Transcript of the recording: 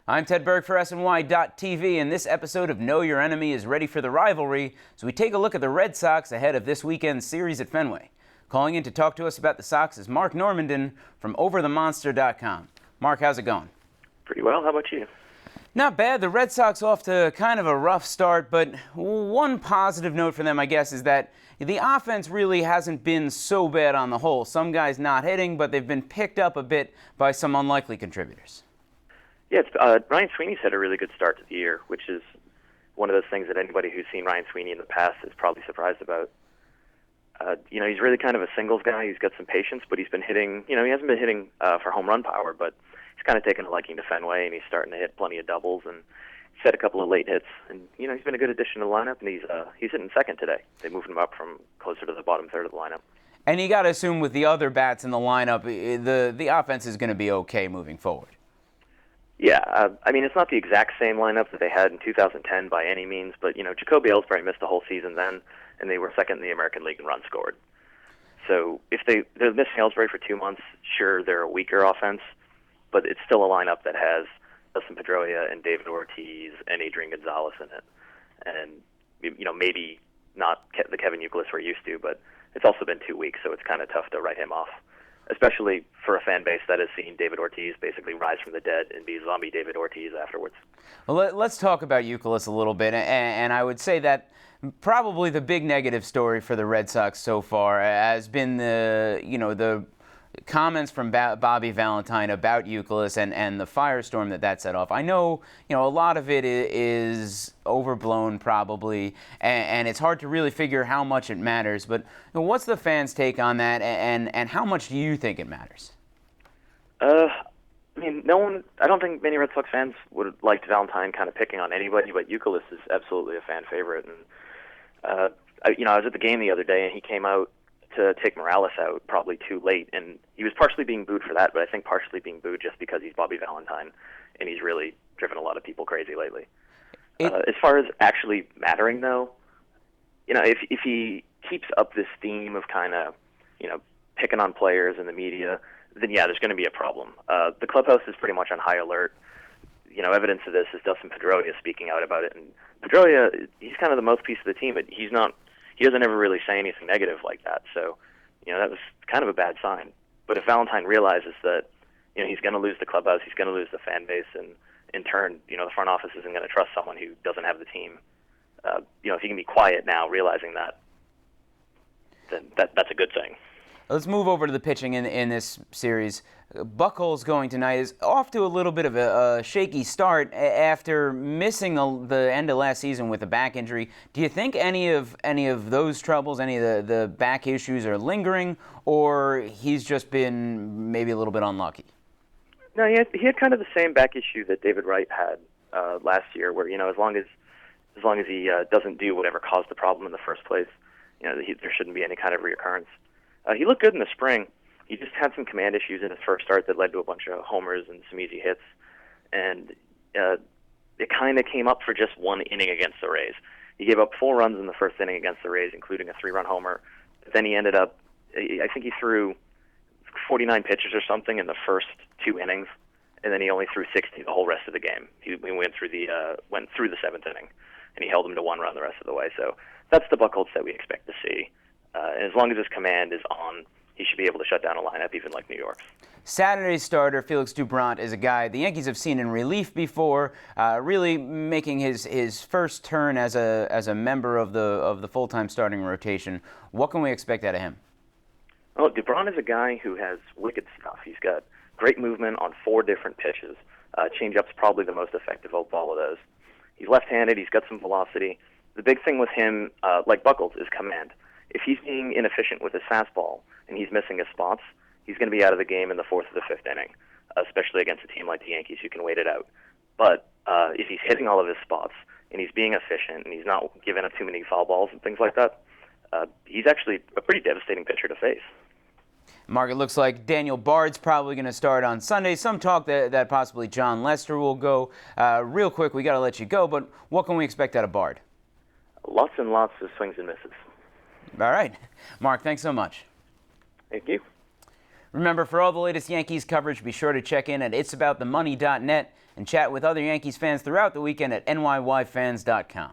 I'm Ted Berg for SNY.TV, and this episode of Know Your Enemy is ready for the rivalry, so we take a look at the Red Sox ahead of this weekend's series at Fenway. Calling in to talk to us about the Sox is Mark Normandin from OverTheMonster.com. Mark, how's it going? Pretty well. How about you? Not bad. The Red Sox off to kind of a rough start, but one positive note for them, I guess, is that the offense really hasn't been so bad on the whole. Some guys not hitting, but they've been picked up a bit by some unlikely contributors. Yeah, Ryan Sweeney's had a really good start to the year, which is one of those things that anybody who's seen Ryan Sweeney in the past is probably surprised about. He's really kind of a singles guy. He's got some patience, but he's been hitting, he hasn't been hitting for home run power, but he's kind of taken a liking to Fenway, and he's starting to hit plenty of doubles, and he's had a couple of late hits. And, he's been a good addition to the lineup, and he's hitting second today. They moved him up from closer to the bottom third of the lineup. And you got to assume with the other bats in the lineup, the offense is going to be okay moving forward. Yeah, it's not the exact same lineup that they had in 2010 by any means, but, Jacoby Ellsbury missed the whole season then, and they were second in the American League in runs scored. So if they're missing Ellsbury for 2 months, sure, they're a weaker offense, but it's still a lineup that has Dustin Pedroia and David Ortiz and Adrian Gonzalez in it. And, maybe not the Kevin Youkilis we're used to, but it's also been 2 weeks, so it's kind of tough to write him off, especially for a fan base that has seen David Ortiz basically rise from the dead and be zombie David Ortiz afterwards. Well, let's talk about Youkilis a little bit, and I would say that probably the big negative story for the Red Sox so far has been the comments from Bobby Valentine about Youkilis and the firestorm that set off. I know, a lot of it is overblown probably, and it's hard to really figure how much it matters, but what's the fans' take on that, and how much do you think it matters? I don't think many Red Sox fans would like Valentine kind of picking on anybody, but Youkilis is absolutely a fan favorite. And, I was at the game the other day, and he came out to take Morales out probably too late, and he was partially being booed for that, but I think partially being booed just because he's Bobby Valentine, and he's really driven a lot of people crazy lately. As far as actually mattering, though, if he keeps up this theme of kind of, picking on players in the media, then yeah, there's going to be a problem. The clubhouse is pretty much on high alert. Evidence of this is Dustin Pedroia speaking out about it, and Pedroia, he's kind of the mouthpiece of the team, but he doesn't ever really say anything negative like that. So, that was kind of a bad sign. But if Valentine realizes that, he's going to lose the clubhouse, he's going to lose the fan base, and in turn, the front office isn't going to trust someone who doesn't have the team. If he can be quiet now, realizing that, then that's a good thing. Let's move over to the pitching in this series. Buchholz going tonight is off to a little bit of a shaky start after missing the end of last season with a back injury. Do you think any of those troubles, any of the back issues are lingering, or he's just been maybe a little bit unlucky? No, he had kind of the same back issue that David Wright had last year, where as long as he doesn't do whatever caused the problem in the first place, there shouldn't be any kind of reoccurrence. He looked good in the spring. He just had some command issues in his first start that led to a bunch of homers and some easy hits. And it kind of came up for just one inning against the Rays. He gave up 4 runs in the first inning against the Rays, including a 3-run homer. But then he ended up, I think he threw 49 pitches or something in the first 2 innings, and then he only threw 60 the whole rest of the game. He went through the 7th inning, and he held him to 1 run the rest of the way. So that's the Buchholz that we expect to see. And as long as his command is on, he should be able to shut down a lineup, even like New York's. Saturday's starter, Felix Doubront, is a guy the Yankees have seen in relief before, really making his first turn as a member of the full-time starting rotation. What can we expect out of him? Well, Doubront is a guy who has wicked stuff. He's got great movement on 4 different pitches. Changeup's probably the most effective of all of those. He's left-handed. He's got some velocity. The big thing with him, like Buchholz, is command. If he's being inefficient with his fastball and he's missing his spots, he's going to be out of the game in the 4th or the 5th inning, especially against a team like the Yankees who can wait it out. But if he's hitting all of his spots and he's being efficient and he's not giving up too many foul balls and things like that, he's actually a pretty devastating pitcher to face. Mark, it looks like Daniel Bard's probably going to start on Sunday. Some talk that possibly John Lester will go. Real quick, we got to let you go, but what can we expect out of Bard? Lots and lots of swings and misses. All right. Mark, thanks so much. Thank you. Remember, for all the latest Yankees coverage, be sure to check in at itsaboutthemoney.net and chat with other Yankees fans throughout the weekend at nyfans.com.